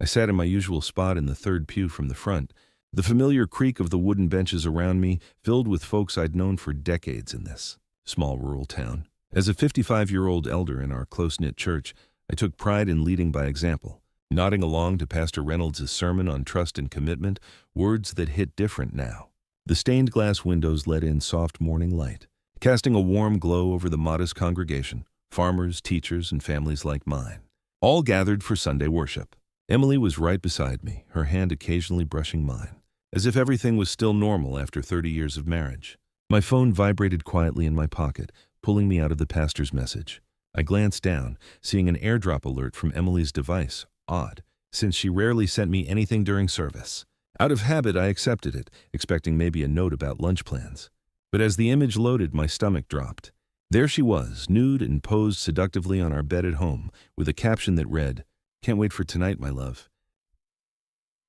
sat in my usual spot in the third pew from the front, the familiar creak of the wooden benches around me filled with folks I'd known for decades in this small rural town. As a 55-year-old elder in our close-knit church, I took pride in leading by example, nodding along to Pastor Reynolds' sermon on trust and commitment, words that hit different now. The stained glass windows let in soft morning light, casting a warm glow over the modest congregation, farmers, teachers, and families like mine, all gathered for Sunday worship. Emily was right beside me, her hand occasionally brushing mine, as if everything was still normal after 30 years of marriage. My phone vibrated quietly in my pocket, pulling me out of the pastor's message. I glanced down, seeing an AirDrop alert from Emily's device. Odd, since she rarely sent me anything during service. Out of habit, I accepted it, expecting maybe a note about lunch plans. But as the image loaded, my stomach dropped. There she was, nude and posed seductively on our bed at home, with a caption that read, "Can't wait for tonight, my love."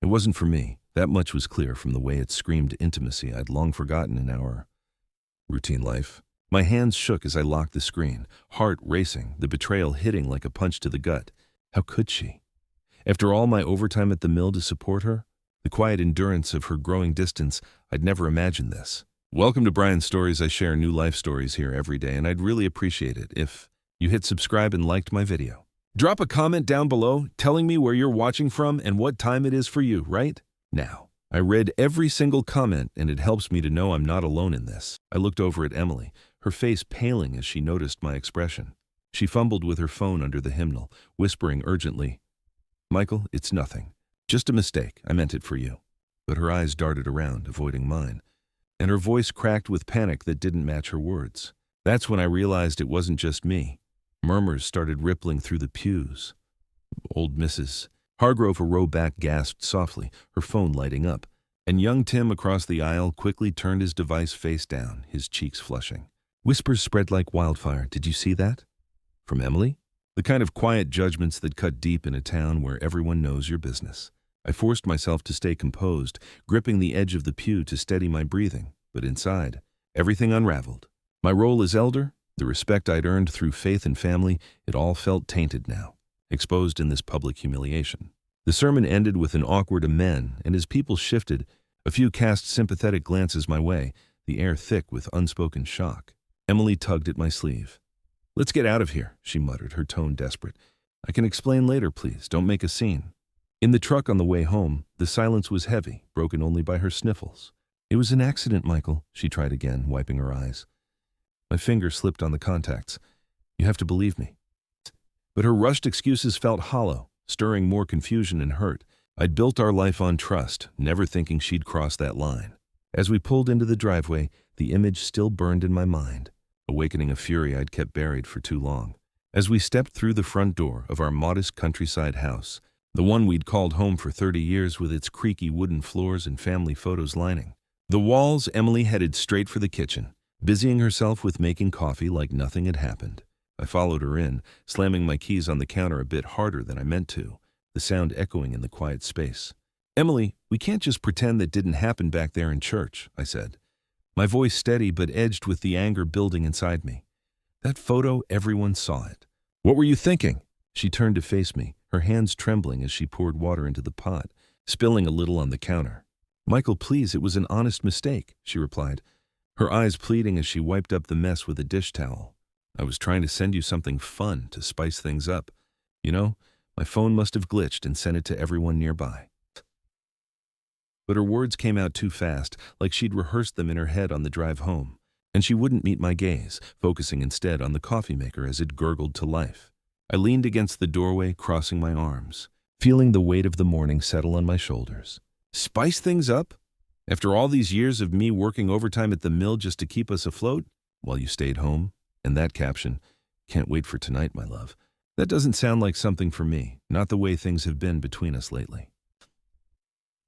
It wasn't for me. That much was clear from the way it screamed intimacy I'd long forgotten in our routine life. My hands shook as I locked the screen, heart racing, the betrayal hitting like a punch to the gut. How could she? After all my overtime at the mill to support her, the quiet endurance of her growing distance, I'd never imagined this. Welcome to Brian's Stories. I share new life stories here every day, and I'd really appreciate it if you hit subscribe and liked my video. Drop a comment down below telling me where you're watching from and what time it is for you right now. I read every single comment, and it helps me to know I'm not alone in this. I looked over at Emily, her face paling as she noticed my expression. She fumbled with her phone under the hymnal, whispering urgently, "Michael, it's nothing. Just a mistake. I meant it for you." But her eyes darted around, avoiding mine, and her voice cracked with panic that didn't match her words. That's when I realized it wasn't just me. Murmurs started rippling through the pews. Old Mrs. Hargrove, a row back, gasped softly, her phone lighting up, and young Tim across the aisle quickly turned his device face down, his cheeks flushing. Whispers spread like wildfire. "Did you see that?" From Emily? The kind of quiet judgments that cut deep in a town where everyone knows your business. I forced myself to stay composed, gripping the edge of the pew to steady my breathing, but inside, everything unraveled. My role as elder, the respect I'd earned through faith and family, it all felt tainted now, exposed in this public humiliation. The sermon ended with an awkward amen, and as people shifted, a few cast sympathetic glances my way, the air thick with unspoken shock. Emily tugged at my sleeve. "Let's get out of here," she muttered, her tone desperate. "I can explain later, please. Don't make a scene." In the truck on the way home, the silence was heavy, broken only by her sniffles. "It was an accident, Michael," she tried again, wiping her eyes. My finger slipped on the contacts. "You have to believe me." But her rushed excuses felt hollow, stirring more confusion and hurt. I'd built our life on trust, never thinking she'd cross that line. As we pulled into the driveway, the image still burned in my mind, awakening a fury I'd kept buried for too long. As we stepped through the front door of our modest countryside house, the one we'd called home for 30 years with its creaky wooden floors and family photos lining the walls, Emily headed straight for the kitchen, busying herself with making coffee like nothing had happened. I followed her in, slamming my keys on the counter a bit harder than I meant to, the sound echoing in the quiet space. "Emily, we can't just pretend that didn't happen back there in church," I said, my voice steady but edged with the anger building inside me. "That photo, everyone saw it." "What were you thinking?" She turned to face me, her hands trembling as she poured water into the pot, spilling a little on the counter. "Michael, please, it was an honest mistake," she replied, her eyes pleading as she wiped up the mess with a dish towel. "I was trying to send you something fun to spice things up. You know, my phone must have glitched and sent it to everyone nearby." But her words came out too fast, like she'd rehearsed them in her head on the drive home, and she wouldn't meet my gaze, focusing instead on the coffee maker as it gurgled to life. I leaned against the doorway, crossing my arms, feeling the weight of the morning settle on my shoulders. Spice things up? After all these years of me working overtime at the mill just to keep us afloat? While you stayed home? And that caption, "Can't wait for tonight, my love." That doesn't sound like something for me, not the way things have been between us lately.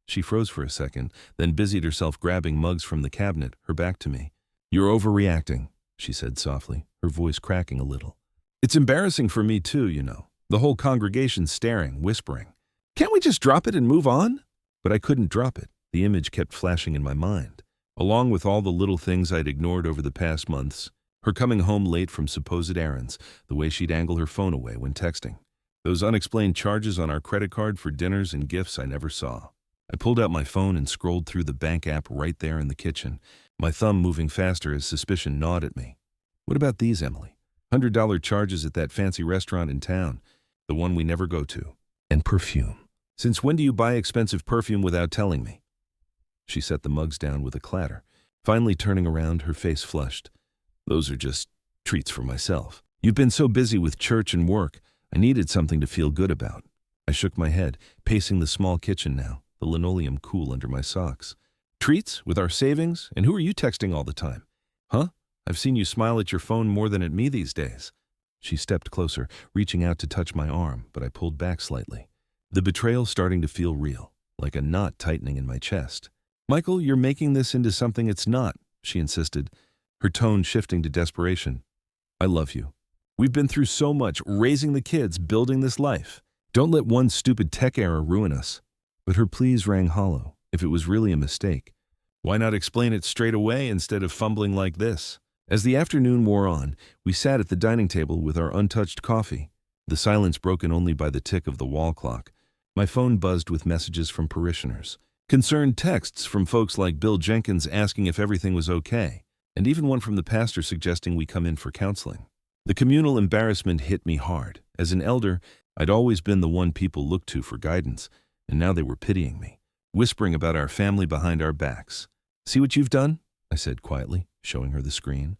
She froze for a second, then busied herself grabbing mugs from the cabinet, her back to me. "You're overreacting," she said softly, her voice cracking a little. "It's embarrassing for me too, you know. The whole congregation staring, whispering. Can't we just drop it and move on?" But I couldn't drop it. The image kept flashing in my mind, along with all the little things I'd ignored over the past months. Her coming home late from supposed errands, the way she'd angle her phone away when texting, Those unexplained charges on our credit card for dinners and gifts I never saw. I pulled out my phone and scrolled through the bank app right there in the kitchen, my thumb moving faster as suspicion gnawed at me. What about these, Emily? $100 charges at that fancy restaurant in town, the one we never go to. And perfume. Since when do you buy expensive perfume without telling me? She set the mugs down with a clatter, finally turning around, her face flushed. Those are just treats for myself. You've been so busy with church and work, I needed something to feel good about. I shook my head, pacing the small kitchen now, the linoleum cool under my socks. Treats? With our savings? And who are you texting all the time? Huh? I've seen you smile at your phone more than at me these days. She stepped closer, reaching out to touch my arm, but I pulled back slightly. The betrayal starting to feel real, like a knot tightening in my chest. Michael, you're making this into something it's not, she insisted, her tone shifting to desperation. I love you. We've been through so much, raising the kids, building this life. Don't let one stupid tech error ruin us. But her pleas rang hollow. If it was really a mistake, why not explain it straight away instead of fumbling like this? As the afternoon wore on, we sat at the dining table with our untouched coffee, the silence broken only by the tick of the wall clock. My phone buzzed with messages from parishioners, concerned texts from folks like Bill Jenkins asking if everything was okay, and even one from the pastor suggesting we come in for counseling. The communal embarrassment hit me hard. As an elder, I'd always been the one people looked to for guidance, and now they were pitying me, whispering about our family behind our backs. See what you've done? I said quietly, showing her the screen.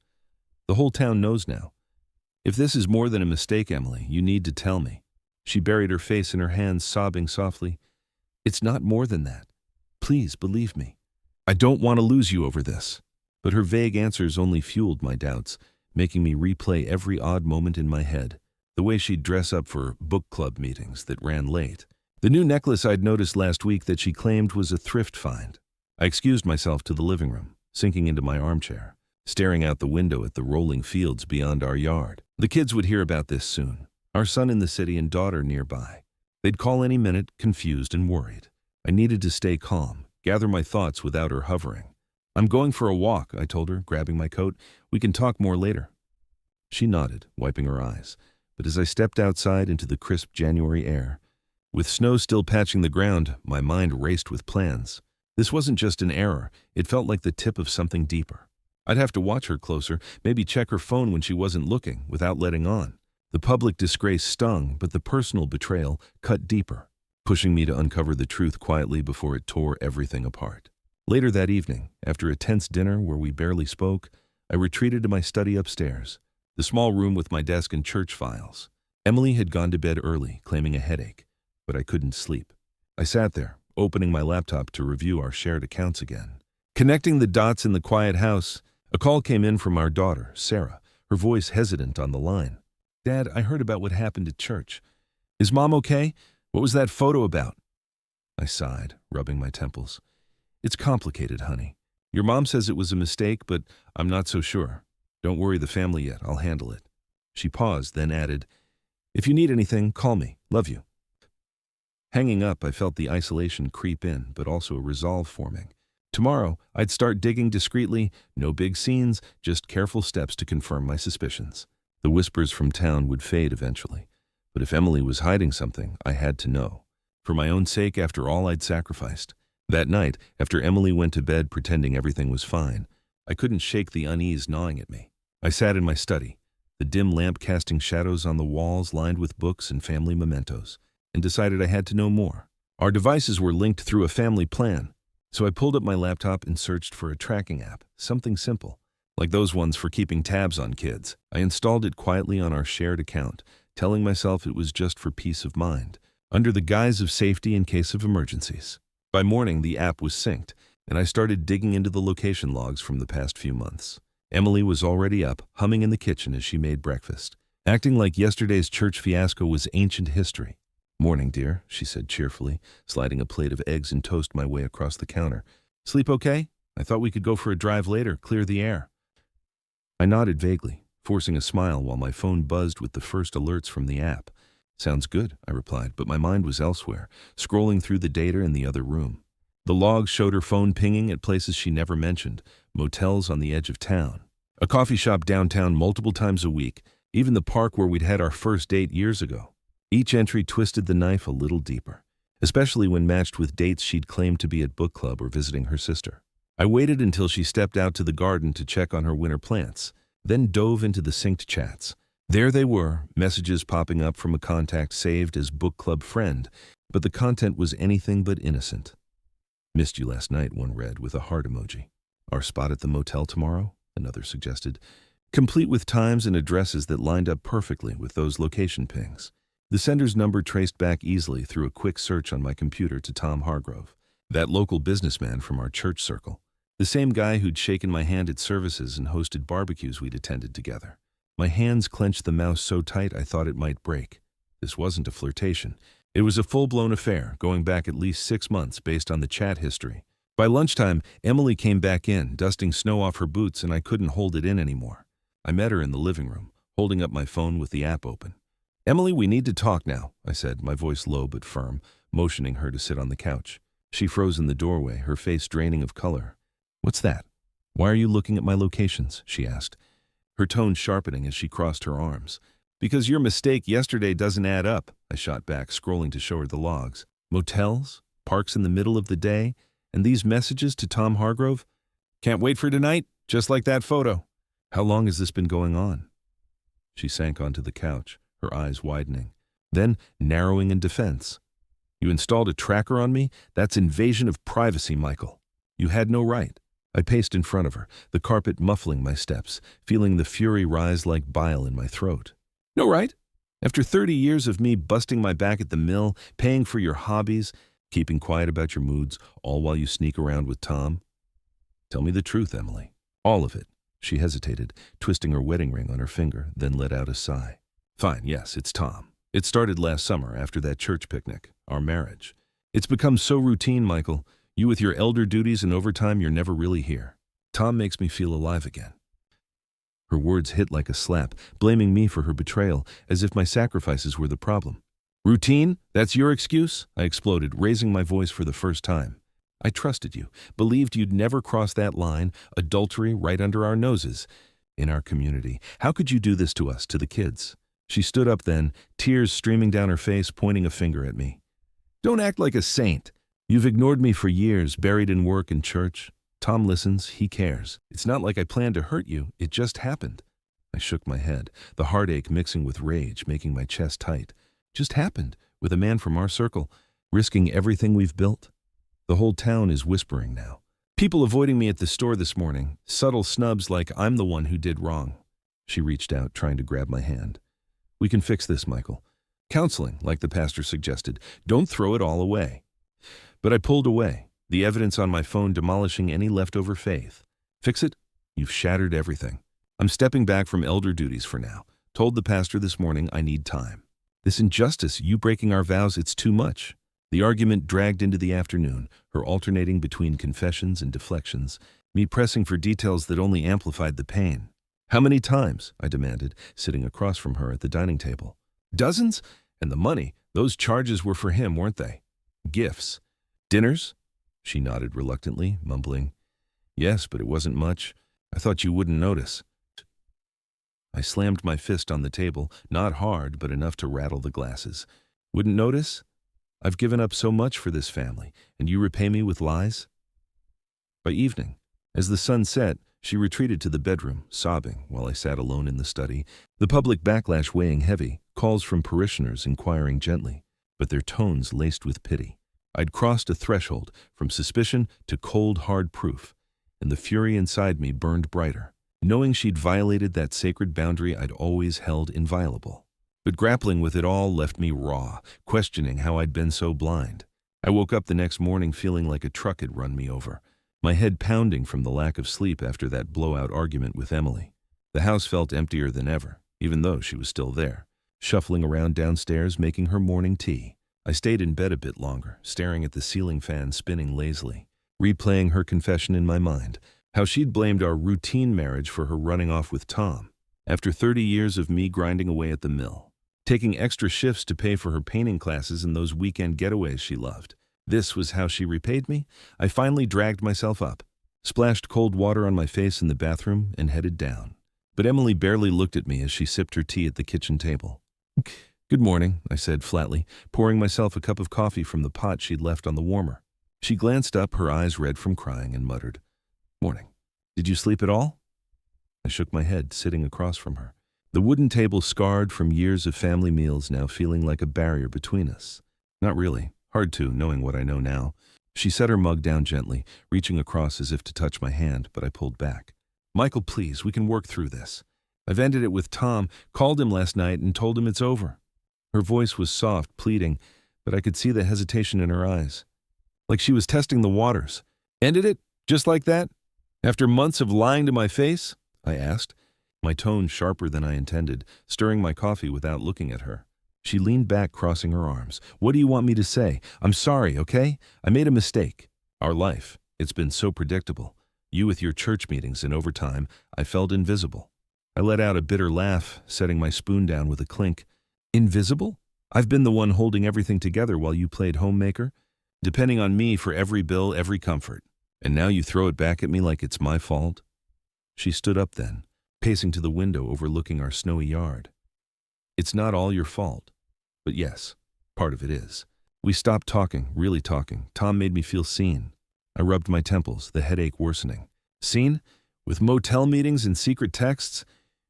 The whole town knows now. If this is more than a mistake, Emily, you need to tell me. She buried her face in her hands, sobbing softly. It's not more than that. Please believe me. I don't want to lose you over this. But her vague answers only fueled my doubts, making me replay every odd moment in my head. The way she'd dress up for book club meetings that ran late. The new necklace I'd noticed last week that she claimed was a thrift find. I excused myself to the living room, sinking into my armchair, staring out the window at the rolling fields beyond our yard. The kids would hear about this soon. Our son in the city and daughter nearby. They'd call any minute, confused and worried. I needed to stay calm, gather my thoughts without her hovering. I'm going for a walk, I told her, grabbing my coat. We can talk more later. She nodded, wiping her eyes. But as I stepped outside into the crisp January air, with snow still patching the ground, my mind raced with plans. This wasn't just an error. It felt like the tip of something deeper. I'd have to watch her closer, maybe check her phone when she wasn't looking, without letting on. The public disgrace stung, but the personal betrayal cut deeper, pushing me to uncover the truth quietly before it tore everything apart. Later that evening, after a tense dinner where we barely spoke, I retreated to my study upstairs, the small room with my desk and church files. Emily had gone to bed early, claiming a headache, but I couldn't sleep. I sat there, opening my laptop to review our shared accounts again. Connecting the dots in the quiet house, a call came in from our daughter, Sarah, her voice hesitant on the line. Dad, I heard about what happened at church. Is Mom okay? What was that photo about? I sighed, rubbing my temples. It's complicated, honey. Your mom says it was a mistake, but I'm not so sure. Don't worry the family yet. I'll handle it. She paused, then added, If you need anything, call me. Love you. Hanging up, I felt the isolation creep in, but also a resolve forming. Tomorrow, I'd start digging discreetly, no big scenes, just careful steps to confirm my suspicions. The whispers from town would fade eventually. But if Emily was hiding something, I had to know. For my own sake, after all I'd sacrificed. That night, after Emily went to bed pretending everything was fine, I couldn't shake the unease gnawing at me. I sat in my study, the dim lamp casting shadows on the walls lined with books and family mementos, and decided I had to know more. Our devices were linked through a family plan, so I pulled up my laptop and searched for a tracking app, something simple, like those ones for keeping tabs on kids. I installed it quietly on our shared account, telling myself it was just for peace of mind, under the guise of safety in case of emergencies. By morning, the app was synced, and I started digging into the location logs from the past few months. Emily was already up, humming in the kitchen as she made breakfast, acting like yesterday's church fiasco was ancient history. Morning, dear, she said cheerfully, sliding a plate of eggs and toast my way across the counter. Sleep okay? I thought we could go for a drive later, clear the air. I nodded vaguely, forcing a smile while my phone buzzed with the first alerts from the app. Sounds good, I replied, but my mind was elsewhere, scrolling through the data in the other room. The logs showed her phone pinging at places she never mentioned, motels on the edge of town, a coffee shop downtown multiple times a week, even the park where we'd had our first date years ago. Each entry twisted the knife a little deeper, especially when matched with dates she'd claimed to be at book club or visiting her sister. I waited until she stepped out to the garden to check on her winter plants, then dove into the synced chats. There they were, messages popping up from a contact saved as book club friend, but the content was anything but innocent. Missed you last night, one read with a heart emoji. Our spot at the motel tomorrow, another suggested, complete with times and addresses that lined up perfectly with those location pings. The sender's number traced back easily through a quick search on my computer to Tom Hargrove, that local businessman from our church circle, the same guy who'd shaken my hand at services and hosted barbecues we'd attended together. My hands clenched the mouse so tight I thought it might break. This wasn't a flirtation. It was a full-blown affair, going back at least 6 months based on the chat history. By lunchtime, Emily came back in, dusting snow off her boots, and I couldn't hold it in anymore. I met her in the living room, holding up my phone with the app open. "Emily, we need to talk now," I said, my voice low but firm, motioning her to sit on the couch. She froze in the doorway, her face draining of color. "What's that? Why are you looking at my locations?" she asked, her tone sharpening as she crossed her arms. "Because your mistake yesterday doesn't add up," I shot back, scrolling to show her the logs. "Motels, parks in the middle of the day, and these messages to Tom Hargrove? Can't wait for tonight, just like that photo. How long has this been going on?" She sank onto the couch, her eyes widening, then narrowing in defense. "You installed a tracker on me? That's invasion of privacy, Michael. You had no right." I paced in front of her, the carpet muffling my steps, feeling the fury rise like bile in my throat. "No right? After 30 years of me busting my back at the mill, paying for your hobbies, keeping quiet about your moods, all while you sneak around with Tom? Tell me the truth, Emily. All of it." She hesitated, twisting her wedding ring on her finger, then let out a sigh. "Fine, yes, it's Tom. It started last summer after that church picnic, our marriage. It's become so routine, Michael. You with your elder duties and overtime, you're never really here. Tom makes me feel alive again." Her words hit like a slap, blaming me for her betrayal, as if my sacrifices were the problem. "Routine? That's your excuse?" I exploded, raising my voice for the first time. "I trusted you, believed you'd never cross that line, adultery right under our noses, in our community. How could you do this to us, to the kids?" She stood up then, tears streaming down her face, pointing a finger at me. "Don't act like a saint. You've ignored me for years, buried in work and church. Tom listens, he cares. It's not like I planned to hurt you, it just happened." I shook my head, the heartache mixing with rage, making my chest tight. "Just happened, with a man from our circle, risking everything we've built. The whole town is whispering now. People avoiding me at the store this morning, subtle snubs like I'm the one who did wrong." She reached out, trying to grab my hand. "We can fix this, Michael. Counseling, like the pastor suggested. Don't throw it all away." But I pulled away, the evidence on my phone demolishing any leftover faith. "Fix it? You've shattered everything. I'm stepping back from elder duties for now. Told the pastor this morning I need time. This injustice, you breaking our vows, it's too much." The argument dragged into the afternoon, her alternating between confessions and deflections, me pressing for details that only amplified the pain. "How many times?" I demanded, sitting across from her at the dining table. "Dozens? And the money, those charges were for him, weren't they? Gifts. Dinners?" She nodded reluctantly, mumbling, "Yes, but it wasn't much. I thought you wouldn't notice." I slammed my fist on the table, not hard, but enough to rattle the glasses. "Wouldn't notice? I've given up so much for this family, and you repay me with lies?" By evening, as the sun set, she retreated to the bedroom, sobbing, while I sat alone in the study, the public backlash weighing heavy, calls from parishioners inquiring gently, but their tones laced with pity. I'd crossed a threshold from suspicion to cold, hard proof, and the fury inside me burned brighter, knowing she'd violated that sacred boundary I'd always held inviolable. But grappling with it all left me raw, questioning how I'd been so blind. I woke up the next morning feeling like a truck had run me over, my head pounding from the lack of sleep after that blowout argument with Emily. The house felt emptier than ever, even though she was still there, shuffling around downstairs making her morning tea. I stayed in bed a bit longer, staring at the ceiling fan spinning lazily, replaying her confession in my mind, how she'd blamed our routine marriage for her running off with Tom, after 30 years of me grinding away at the mill, taking extra shifts to pay for her painting classes and those weekend getaways she loved. This was how she repaid me? I finally dragged myself up, splashed cold water on my face in the bathroom, and headed down. But Emily barely looked at me as she sipped her tea at the kitchen table. Good morning, I said flatly, pouring myself a cup of coffee from the pot she'd left on the warmer. She glanced up, her eyes red from crying, and muttered, Morning. Did you sleep at all? I shook my head, sitting across from her. The wooden table scarred from years of family meals now feeling like a barrier between us. Not really. Hard to, knowing what I know now. She set her mug down gently, reaching across as if to touch my hand, but I pulled back. Michael, please, we can work through this. I've ended it with Tom, called him last night and told him it's over. Her voice was soft, pleading, but I could see the hesitation in her eyes. Like she was testing the waters. Ended it? Just like that? After months of lying to my face? I asked, my tone sharper than I intended, stirring my coffee without looking at her. She leaned back, crossing her arms. What do you want me to say? I'm sorry, okay? I made a mistake. Our life, it's been so predictable. You with your church meetings, and over time, I felt invisible. I let out a bitter laugh, setting my spoon down with a clink. Invisible? I've been the one holding everything together while you played homemaker, depending on me for every bill, every comfort. And now you throw it back at me like it's my fault? She stood up then, pacing to the window overlooking our snowy yard. It's not all your fault. But yes, part of it is. We stopped talking, really talking. Tom made me feel seen. I rubbed my temples, the headache worsening. Seen? With motel meetings and secret texts?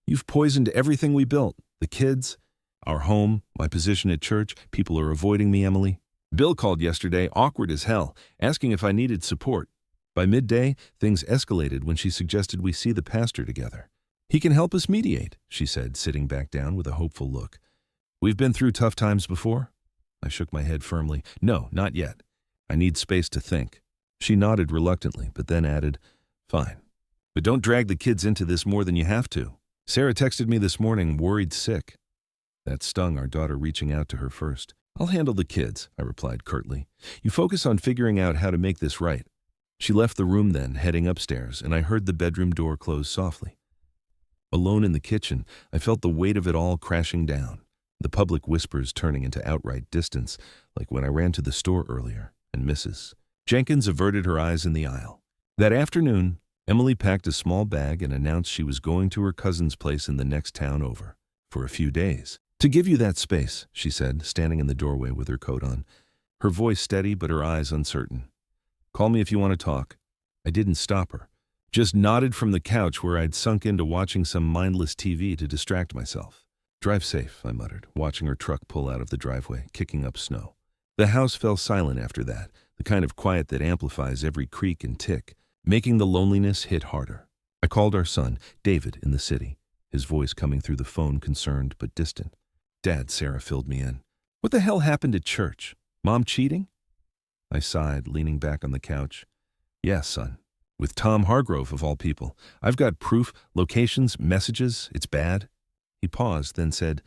You've poisoned everything we built. The kids, our home, my position at church. People are avoiding me, Emily. Bill called yesterday, awkward as hell, asking if I needed support. By midday, things escalated when she suggested we see the pastor together. He can help us mediate, she said, sitting back down with a hopeful look. We've been through tough times before? I shook my head firmly. No, not yet. I need space to think. She nodded reluctantly, but then added, Fine. But don't drag the kids into this more than you have to. Sarah texted me this morning, worried sick. That stung, our daughter reaching out to her first. I'll handle the kids, I replied curtly. You focus on figuring out how to make this right. She left the room then, heading upstairs, and I heard the bedroom door close softly. Alone in the kitchen, I felt the weight of it all crashing down, the public whispers turning into outright distance, like when I ran to the store earlier, and Mrs. Jenkins averted her eyes in the aisle. That afternoon, Emily packed a small bag and announced she was going to her cousin's place in the next town over, for a few days. To give you that space, she said, standing in the doorway with her coat on, her voice steady but her eyes uncertain. Call me if you want to talk. I didn't stop her, just nodded from the couch where I'd sunk into watching some mindless TV to distract myself. Drive safe, I muttered, watching her truck pull out of the driveway, kicking up snow. The house fell silent after that, the kind of quiet that amplifies every creak and tick, making the loneliness hit harder. I called our son, David, in the city, his voice coming through the phone concerned but distant. Dad, Sarah filled me in. What the hell happened at church? Mom cheating? I sighed, leaning back on the couch. Yes, son. With Tom Hargrove, of all people. I've got proof, locations, messages. It's bad. He paused, then said,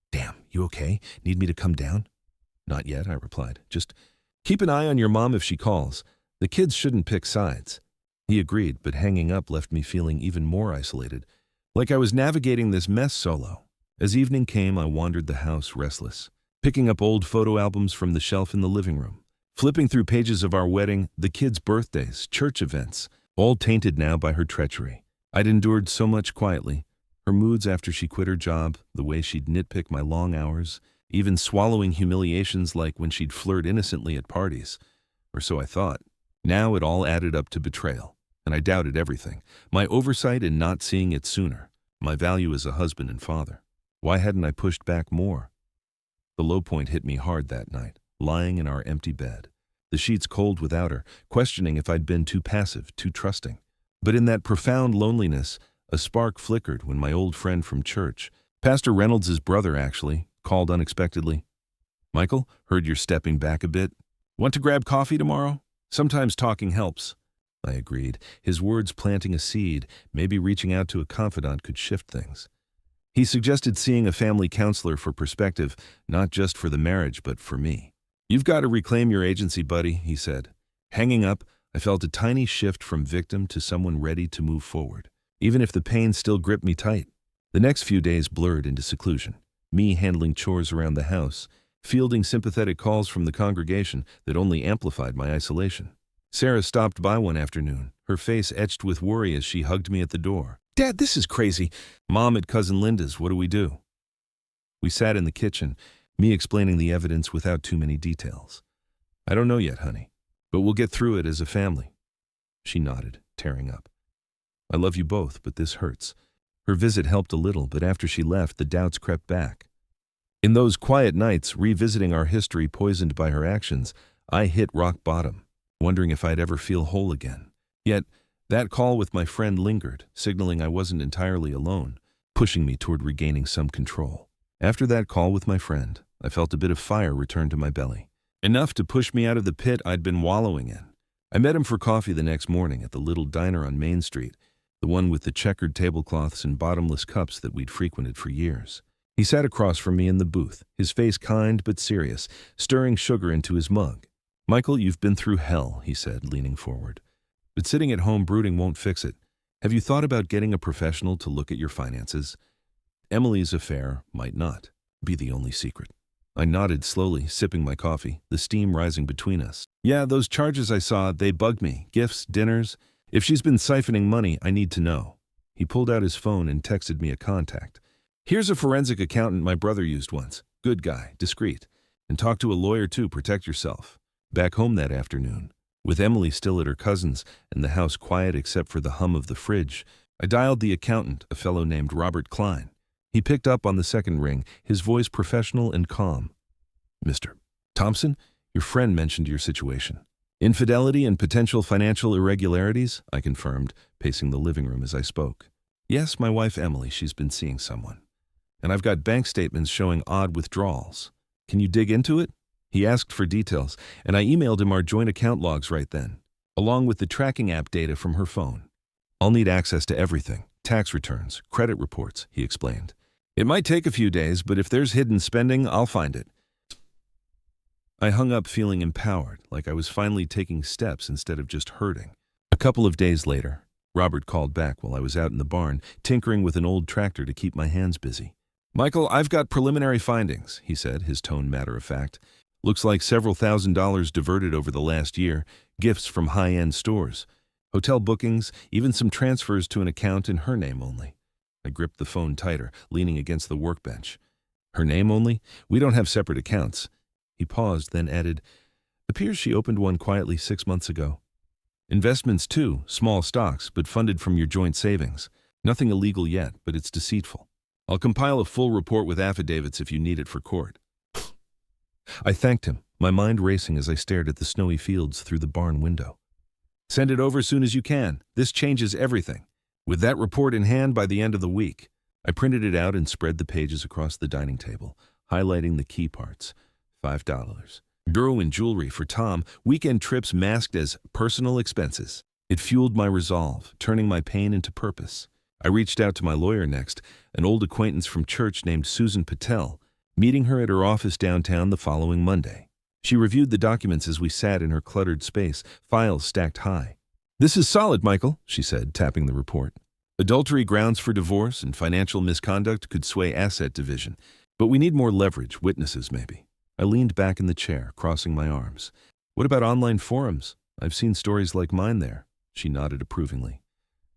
Damn, you okay? Need me to come down? Not yet, I replied. Just keep an eye on your mom if she calls. The kids shouldn't pick sides. He agreed, but hanging up left me feeling even more isolated, like I was navigating this mess solo. As evening came, I wandered the house restless, picking up old photo albums from the shelf in the living room, flipping through pages of our wedding, the kids' birthdays, church events, all tainted now by her treachery. I'd endured so much quietly, her moods after she quit her job, the way she'd nitpick my long hours, even swallowing humiliations like when she'd flirt innocently at parties, or so I thought. Now it all added up to betrayal, and I doubted everything, my oversight in not seeing it sooner, my value as a husband and father. Why hadn't I pushed back more? The low point hit me hard that night, lying in our empty bed, the sheets cold without her, questioning if I'd been too passive, too trusting. But in that profound loneliness, a spark flickered when my old friend from church, Pastor Reynolds' brother actually, called unexpectedly. Michael, heard you're stepping back a bit. Want to grab coffee tomorrow? Sometimes talking helps. I agreed, his words planting a seed, maybe reaching out to a confidant could shift things. He suggested seeing a family counselor for perspective, not just for the marriage, but for me. You've got to reclaim your agency, buddy, he said. Hanging up, I felt a tiny shift from victim to someone ready to move forward, even if the pain still gripped me tight. The next few days blurred into seclusion, me handling chores around the house, fielding sympathetic calls from the congregation that only amplified my isolation. Sarah stopped by one afternoon, her face etched with worry as she hugged me at the door. Dad, this is crazy. Mom at Cousin Linda's, what do we do? We sat in the kitchen, me explaining the evidence without too many details. I don't know yet, honey, but we'll get through it as a family. She nodded, tearing up. I love you both, but this hurts. Her visit helped a little, but after she left, the doubts crept back. In those quiet nights, revisiting our history poisoned by her actions, I hit rock bottom, wondering if I'd ever feel whole again. Yet, that call with my friend lingered, signaling I wasn't entirely alone, pushing me toward regaining some control. After that call with my friend, I felt a bit of fire return to my belly. Enough to push me out of the pit I'd been wallowing in. I met him for coffee the next morning at the little diner on Main Street, the one with the checkered tablecloths and bottomless cups that we'd frequented for years. He sat across from me in the booth, his face kind but serious, stirring sugar into his mug. Michael, you've been through hell, he said, leaning forward. But sitting at home brooding won't fix it. Have you thought about getting a professional to look at your finances? Emily's affair might not be the only secret. I nodded slowly, sipping my coffee, the steam rising between us. Yeah, those charges I saw, they bug me. Gifts, dinners. If she's been siphoning money, I need to know. He pulled out his phone and texted me a contact. Here's a forensic accountant my brother used once. Good guy, discreet. And talk to a lawyer too, protect yourself. Back home that afternoon, with Emily still at her cousin's and the house quiet except for the hum of the fridge, I dialed the accountant, a fellow named Robert Klein. He picked up on the second ring, his voice professional and calm. Mr. Thompson, your friend mentioned your situation. Infidelity and potential financial irregularities, I confirmed, pacing the living room as I spoke. Yes, my wife Emily, she's been seeing someone. And I've got bank statements showing odd withdrawals. Can you dig into it? He asked for details, and I emailed him our joint account logs right then, along with the tracking app data from her phone. I'll need access to everything, tax returns, credit reports, he explained. It might take a few days, but if there's hidden spending, I'll find it. I hung up feeling empowered, like I was finally taking steps instead of just hurting. A couple of days later, Robert called back while I was out in the barn, tinkering with an old tractor to keep my hands busy. Michael, I've got preliminary findings, he said, his tone matter-of-fact. Looks like several $1,000s diverted over the last year, gifts from high-end stores, hotel bookings, even some transfers to an account in her name only. I gripped the phone tighter, leaning against the workbench. Her name only? We don't have separate accounts. He paused, then added, appears she opened one quietly 6 months ago. Investments too, small stocks, but funded from your joint savings. Nothing illegal yet, but it's deceitful. I'll compile a full report with affidavits if you need it for court. I thanked him, my mind racing as I stared at the snowy fields through the barn window. Send it over soon as you can. This changes everything. With that report in hand by the end of the week. I printed it out and spread the pages across the dining table, highlighting the key parts. $5. Bureau and jewelry for Tom, weekend trips masked as personal expenses. It fueled my resolve, turning my pain into purpose. I reached out to my lawyer next, an old acquaintance from church named Susan Patel, meeting her at her office downtown the following Monday. She reviewed the documents as we sat in her cluttered space, files stacked high. This is solid, Michael, she said, tapping the report. Adultery grounds for divorce and financial misconduct could sway asset division, but we need more leverage, witnesses maybe. I leaned back in the chair, crossing my arms. What about online forums? I've seen stories like mine there. She nodded approvingly.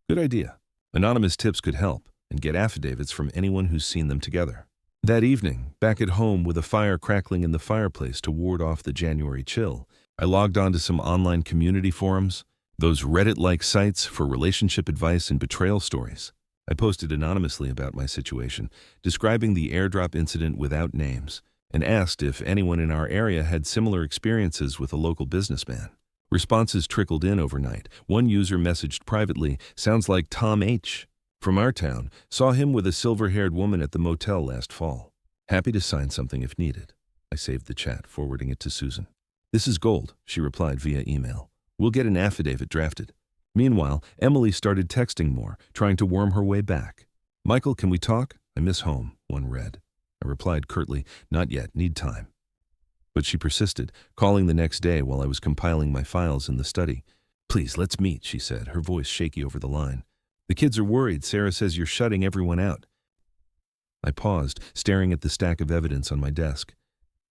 Good idea. Anonymous tips could help, and get affidavits from anyone who's seen them together. That evening, back at home with a fire crackling in the fireplace to ward off the January chill, I logged onto some online community forums, those Reddit-like sites for relationship advice and betrayal stories. I posted anonymously about my situation, describing the AirDrop incident without names, and asked if anyone in our area had similar experiences with a local businessman. Responses trickled in overnight. One user messaged privately, sounds like Tom H. from our town, saw him with a silver-haired woman at the motel last fall. Happy to sign something if needed. I saved the chat, forwarding it to Susan. This is gold, she replied via email. We'll get an affidavit drafted. Meanwhile, Emily started texting more, trying to worm her way back. Michael, can we talk? I miss home, one read. I replied curtly, not yet, need time. But she persisted, calling the next day while I was compiling my files in the study. Please, let's meet, she said, her voice shaky over the line. The kids are worried. Sarah says you're shutting everyone out. I paused, staring at the stack of evidence on my desk.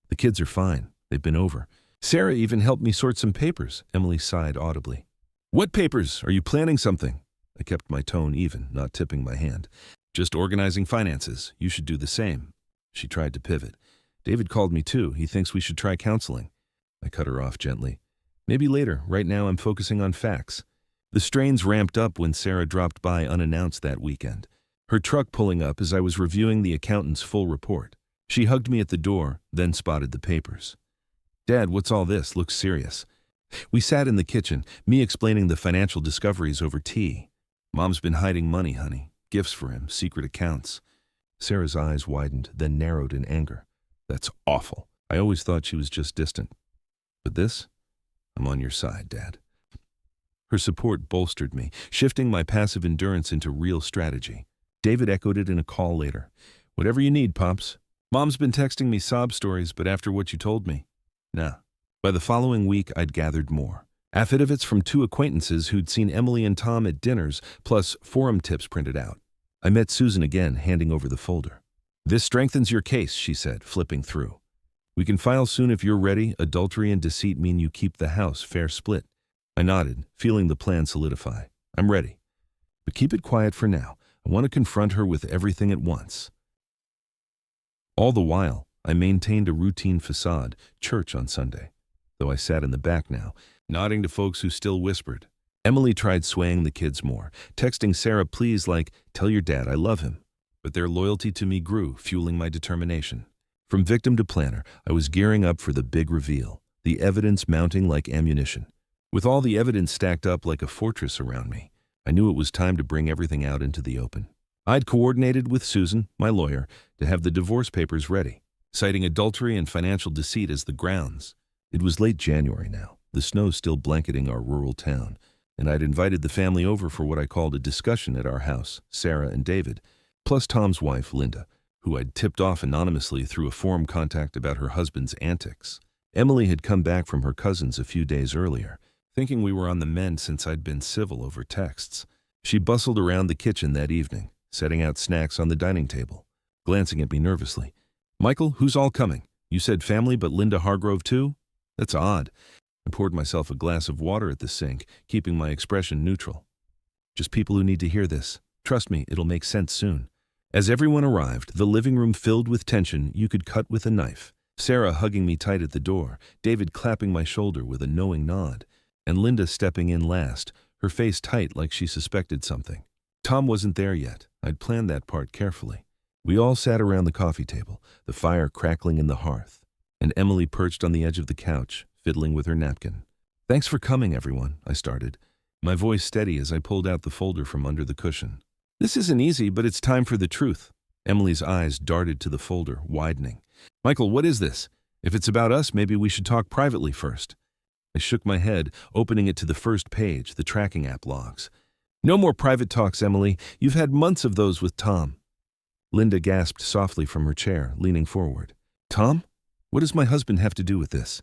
The kids are fine. They've been over. Sarah even helped me sort some papers, Emily sighed audibly. What papers? Are you planning something? I kept my tone even, not tipping my hand. Just organizing finances. You should do the same. She tried to pivot. David called me too. He thinks we should try counseling. I cut her off gently. Maybe later. Right now I'm focusing on facts. The strains ramped up when Sarah dropped by unannounced that weekend. Her truck pulling up as I was reviewing the accountant's full report. She hugged me at the door, then spotted the papers. Dad, what's all this? Looks serious. We sat in the kitchen, me explaining the financial discoveries over tea. Mom's been hiding money, honey. Gifts for him, secret accounts. Sarah's eyes widened, then narrowed in anger. That's awful. I always thought she was just distant. But this? I'm on your side, Dad. Her support bolstered me, shifting my passive endurance into real strategy. David echoed it in a call later. Whatever you need, Pops. Mom's been texting me sob stories, but after what you told me, nah. By the following week, I'd gathered more. Affidavits from 2 acquaintances who'd seen Emily and Tom at dinners, plus forum tips printed out. I met Susan again, handing over the folder. This strengthens your case, she said, flipping through. We can file soon if you're ready. Adultery and deceit mean you keep the house fair split. I nodded, feeling the plan solidify. I'm ready. But keep it quiet for now. I want to confront her with everything at once. All the while, I maintained a routine facade, church on Sunday. Though I sat in the back now, nodding to folks who still whispered. Emily tried swaying the kids more, texting Sarah pleas like, tell your dad I love him. But their loyalty to me grew, fueling my determination. From victim to planner, I was gearing up for the big reveal, the evidence mounting like ammunition. With all the evidence stacked up like a fortress around me, I knew it was time to bring everything out into the open. I'd coordinated with Susan, my lawyer, to have the divorce papers ready, citing adultery and financial deceit as the grounds. It was late January now, the snow still blanketing our rural town, and I'd invited the family over for what I called a discussion at our house, Sarah and David, plus Tom's wife, Linda, who I'd tipped off anonymously through a forum contact about her husband's antics. Emily had come back from her cousin's a few days earlier, thinking we were on the mend since I'd been civil over texts. She bustled around the kitchen that evening, setting out snacks on the dining table, glancing at me nervously. Michael, who's all coming? You said family, but Linda Hargrove too? That's odd. I poured myself a glass of water at the sink, keeping my expression neutral. Just people who need to hear this. Trust me, it'll make sense soon. As everyone arrived, the living room filled with tension you could cut with a knife. Sarah hugging me tight at the door, David clapping my shoulder with a knowing nod, and Linda stepping in last, her face tight like she suspected something. Tom wasn't there yet. I'd planned that part carefully. We all sat around the coffee table, the fire crackling in the hearth, and Emily perched on the edge of the couch, fiddling with her napkin. Thanks for coming, everyone, I started, my voice steady as I pulled out the folder from under the cushion. This isn't easy, but it's time for the truth. Emily's eyes darted to the folder, widening. Michael, what is this? If it's about us, maybe we should talk privately first. I shook my head, opening it to the first page, the tracking app logs. No more private talks, Emily. You've had months of those with Tom. Linda gasped softly from her chair, leaning forward. Tom? What does my husband have to do with this?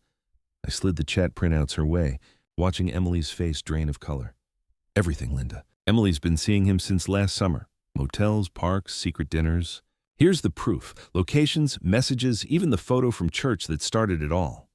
I slid the chat printouts her way, watching Emily's face drain of color. Everything, Linda. Emily's been seeing him since last summer. Motels, parks, secret dinners. Here's the proof. Locations, messages, even the photo from church that started it all.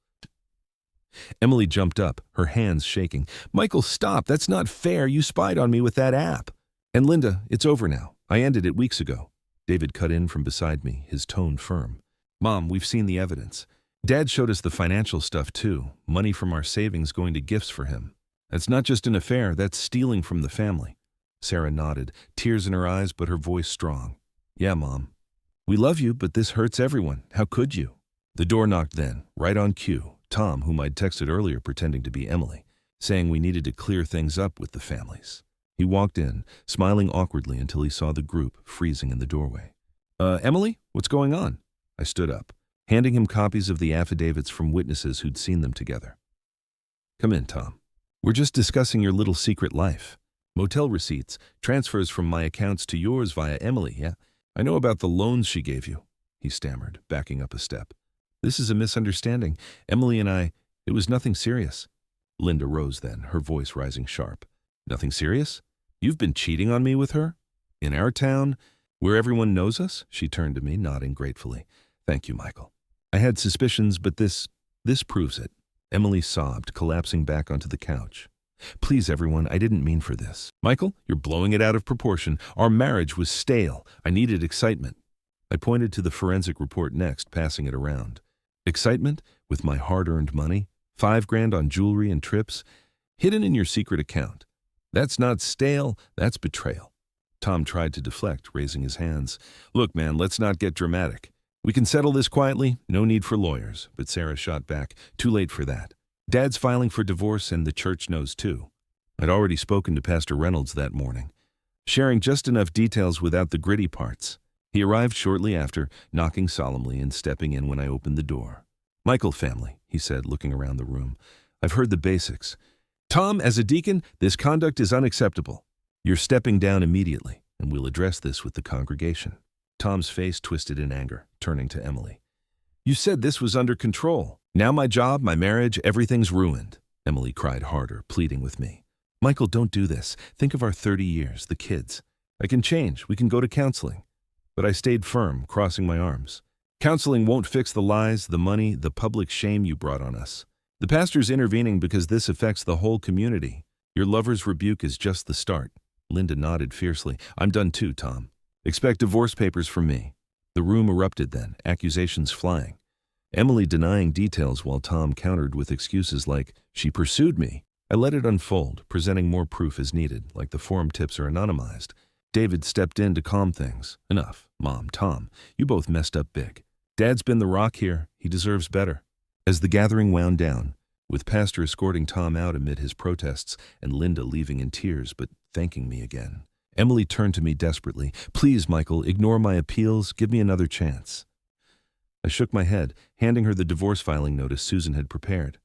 Emily jumped up, her hands shaking. Michael, stop. That's not fair. You spied on me with that app. And Linda, it's over now. I ended it weeks ago. David cut in from beside me, his tone firm. Mom, we've seen the evidence. Dad showed us the financial stuff too. Money from our savings going to gifts for him. That's not just an affair, that's stealing from the family. Sarah nodded, tears in her eyes but her voice strong. Yeah, Mom. We love you, but this hurts everyone. How could you? The door knocked then, right on cue. Tom, whom I'd texted earlier pretending to be Emily, saying we needed to clear things up with the families. He walked in, smiling awkwardly until he saw the group freezing in the doorway. Emily, what's going on? I stood up, handing him copies of the affidavits from witnesses who'd seen them together. Come in, Tom. We're just discussing your little secret life. Motel receipts, transfers from my accounts to yours via Emily, yeah? I know about the loans she gave you, he stammered, backing up a step. This is a misunderstanding. Emily and I, it was nothing serious. Linda rose then, her voice rising sharp. Nothing serious? You've been cheating on me with her? In our town, where everyone knows us? She turned to me, nodding gratefully. Thank you, Michael. I had suspicions, but this proves it. Emily sobbed, collapsing back onto the couch. Please, everyone, I didn't mean for this. Michael, you're blowing it out of proportion. Our marriage was stale. I needed excitement. I pointed to the forensic report next, passing it around. Excitement with my hard-earned money, $5,000 on jewelry and trips, hidden in your secret account. That's not stale, that's betrayal. Tom tried to deflect, raising his hands. Look, man, let's not get dramatic. We can settle this quietly, no need for lawyers. But Sarah shot back, too late for that. Dad's filing for divorce and the church knows too. I'd already spoken to Pastor Reynolds that morning, sharing just enough details without the gritty parts. He arrived shortly after, knocking solemnly and stepping in when I opened the door. Michael family, he said, looking around the room. I've heard the basics. Tom, as a deacon, this conduct is unacceptable. You're stepping down immediately, and we'll address this with the congregation. Tom's face twisted in anger, turning to Emily. You said this was under control. Now my job, my marriage, everything's ruined. Emily cried harder, pleading with me. Michael, don't do this. Think of our 30 years, the kids. I can change. We can go to counseling. But I stayed firm, crossing my arms. Counseling won't fix the lies, the money, the public shame you brought on us. The pastor's intervening because this affects the whole community. Your lover's rebuke is just the start. Linda nodded fiercely. I'm done too, Tom. Expect divorce papers from me. The room erupted then, accusations flying. Emily denying details while Tom countered with excuses like, she pursued me. I let it unfold, presenting more proof as needed, like the forum tips are anonymized. David stepped in to calm things. Enough, Mom, Tom, you both messed up big. Dad's been the rock here. He deserves better. As the gathering wound down, with Pastor escorting Tom out amid his protests and Linda leaving in tears but thanking me again, Emily turned to me desperately. Please, Michael, ignore my appeals. Give me another chance. I shook my head, handing her the divorce filing notice Susan had prepared.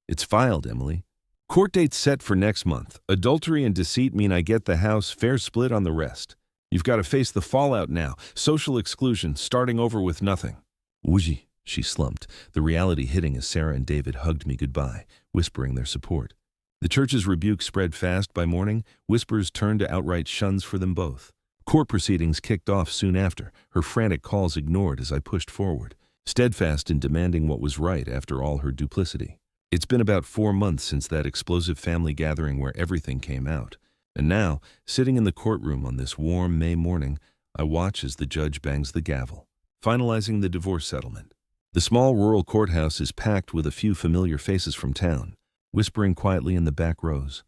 It's filed, Emily. Court date set for next month. Adultery and deceit mean I get the house, fair split on the rest. You've got to face the fallout now. Social exclusion, starting over with nothing. Woozy, she slumped, the reality hitting as Sarah and David hugged me goodbye, whispering their support. The church's rebuke spread fast by morning. Whispers turned to outright shuns for them both. Court proceedings kicked off soon after, her frantic calls ignored as I pushed forward, steadfast in demanding what was right after all her duplicity. It's been about 4 months since that explosive family gathering where everything came out. And now, sitting in the courtroom on this warm May morning, I watch as the judge bangs the gavel, finalizing the divorce settlement. The small rural courthouse is packed with a few familiar faces from town, whispering quietly in the back rows.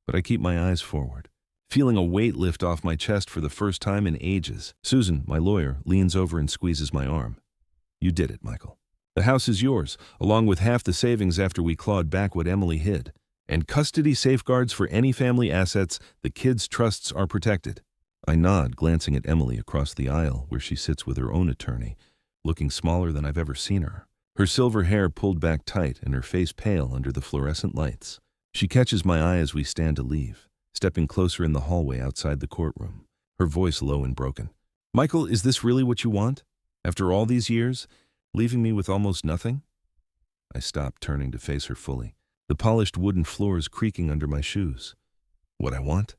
But I keep my eyes forward, feeling a weight lift off my chest for the first time in ages. Susan, my lawyer, leans over and squeezes my arm. You did it, Michael. The house is yours, along with half the savings after we clawed back what Emily hid. And custody safeguards for any family assets. The kids' trusts are protected. I nod, glancing at Emily across the aisle where she sits with her own attorney, looking smaller than I've ever seen her. Her silver hair pulled back tight and her face pale under the fluorescent lights. She catches my eye as we stand to leave, stepping closer in the hallway outside the courtroom, her voice low and broken. Michael, is this really what you want? After all these years, leaving me with almost nothing? I stopped, turning to face her fully, the polished wooden floors creaking under my shoes. What I want?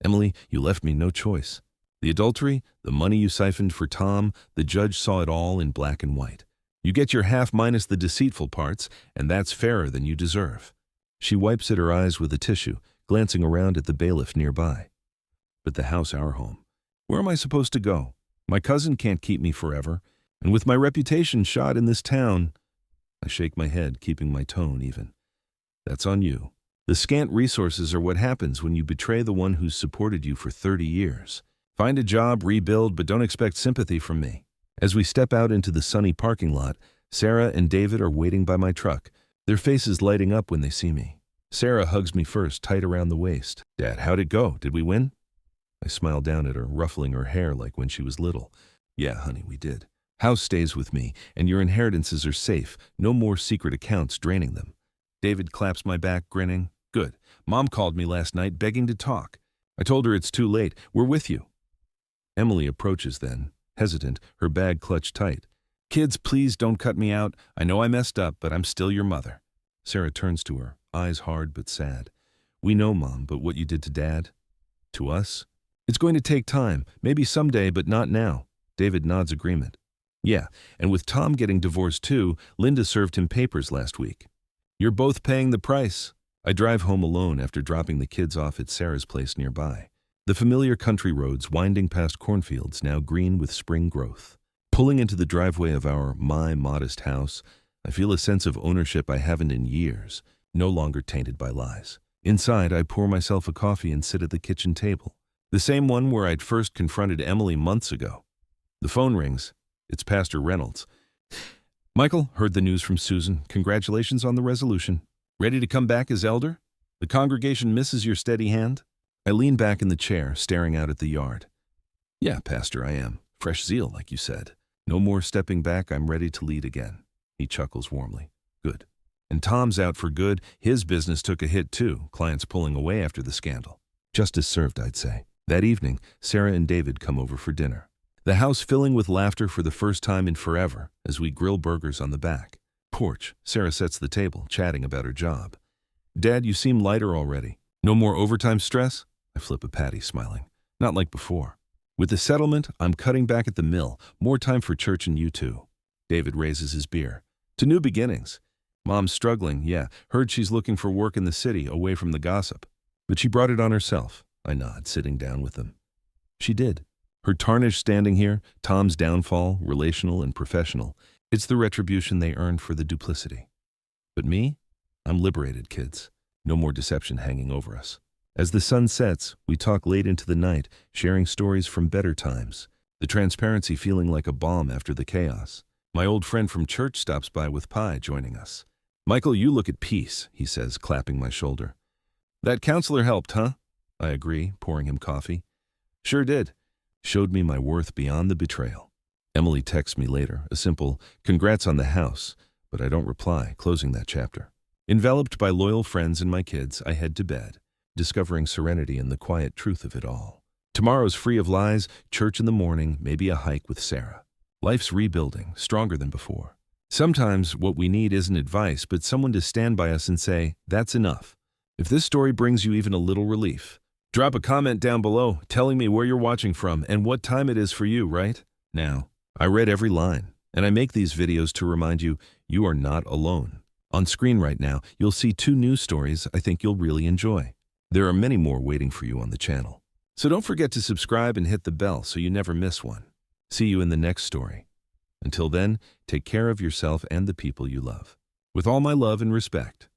Emily, you left me no choice. The adultery, the money you siphoned for Tom, the judge saw it all in black and white. You get your half minus the deceitful parts, and that's fairer than you deserve. She wipes at her eyes with a tissue, glancing around at the bailiff nearby. But the house, our home. Where am I supposed to go? My cousin can't keep me forever, and with my reputation shot in this town, I shake my head, keeping my tone even. That's on you. The scant resources are what happens when you betray the one who's supported you for 30 years. Find a job, rebuild, but don't expect sympathy from me. As we step out into the sunny parking lot, Sarah and David are waiting by my truck, their faces lighting up when they see me. Sarah hugs me first, tight around the waist. Dad, how'd it go? Did we win? I smile down at her, ruffling her hair like when she was little. Yeah, honey, we did. House stays with me, and your inheritances are safe. No more secret accounts draining them. David claps my back, grinning. Good. Mom called me last night, begging to talk. I told her it's too late. We're with you. Emily approaches then, hesitant, her bag clutched tight. Kids, please don't cut me out. I know I messed up, but I'm still your mother. Sarah turns to her, eyes hard but sad. We know, Mom, but what you did to Dad? To us? It's going to take time, maybe someday, but not now. David nods agreement. Yeah, and with Tom getting divorced too, Linda served him papers last week. You're both paying the price. I drive home alone after dropping the kids off at Sarah's place nearby. The familiar country roads winding past cornfields now green with spring growth. Pulling into the driveway of my modest house, I feel a sense of ownership I haven't in years, no longer tainted by lies. Inside, I pour myself a coffee and sit at the kitchen table, the same one where I'd first confronted Emily months ago. The phone rings. It's Pastor Reynolds. "Michael, heard the news from Susan. Congratulations on the resolution. Ready to come back as elder? The congregation misses your steady hand?" I lean back in the chair, staring out at the yard. "Yeah, Pastor, I am. Fresh zeal, like you said. No more stepping back, I'm ready to lead again." He chuckles warmly. "Good. And Tom's out for good. His business took a hit too, clients pulling away after the scandal. Justice served, I'd say." That evening, Sarah and David come over for dinner. The house filling with laughter for the first time in forever as we grill burgers on the back porch. Sarah sets the table, chatting about her job. "Dad, you seem lighter already. No more overtime stress?" I flip a patty, smiling. "Not like before. With the settlement, I'm cutting back at the mill. More time for church and you too." David raises his beer. "To new beginnings. Mom's struggling, yeah. Heard she's looking for work in the city, away from the gossip. But she brought it on herself." I nod, sitting down with them. "She did. Her tarnish standing here, Tom's downfall, relational and professional. It's the retribution they earned for the duplicity. But me? I'm liberated, kids. No more deception hanging over us." As the sun sets, we talk late into the night, sharing stories from better times, the transparency feeling like a balm after the chaos. My old friend from church stops by with pie, joining us. "Michael, you look at peace," he says, clapping my shoulder. "That counselor helped, huh?" I agree, pouring him coffee. "Sure did. Showed me my worth beyond the betrayal." Emily texts me later, a simple, "Congrats on the house," but I don't reply, closing that chapter. Enveloped by loyal friends and my kids, I head to bed, discovering serenity in the quiet truth of it all. Tomorrow's free of lies, church in the morning, maybe a hike with Sarah. Life's rebuilding, stronger than before. Sometimes what we need isn't advice, but someone to stand by us and say, "That's enough." If this story brings you even a little relief, drop a comment down below telling me where you're watching from and what time it is for you right now. I read every line, and I make these videos to remind you, you are not alone. On screen right now, you'll see 2 news stories I think you'll really enjoy. There are many more waiting for you on the channel. So don't forget to subscribe and hit the bell so you never miss one. See you in the next story. Until then, take care of yourself and the people you love. With all my love and respect.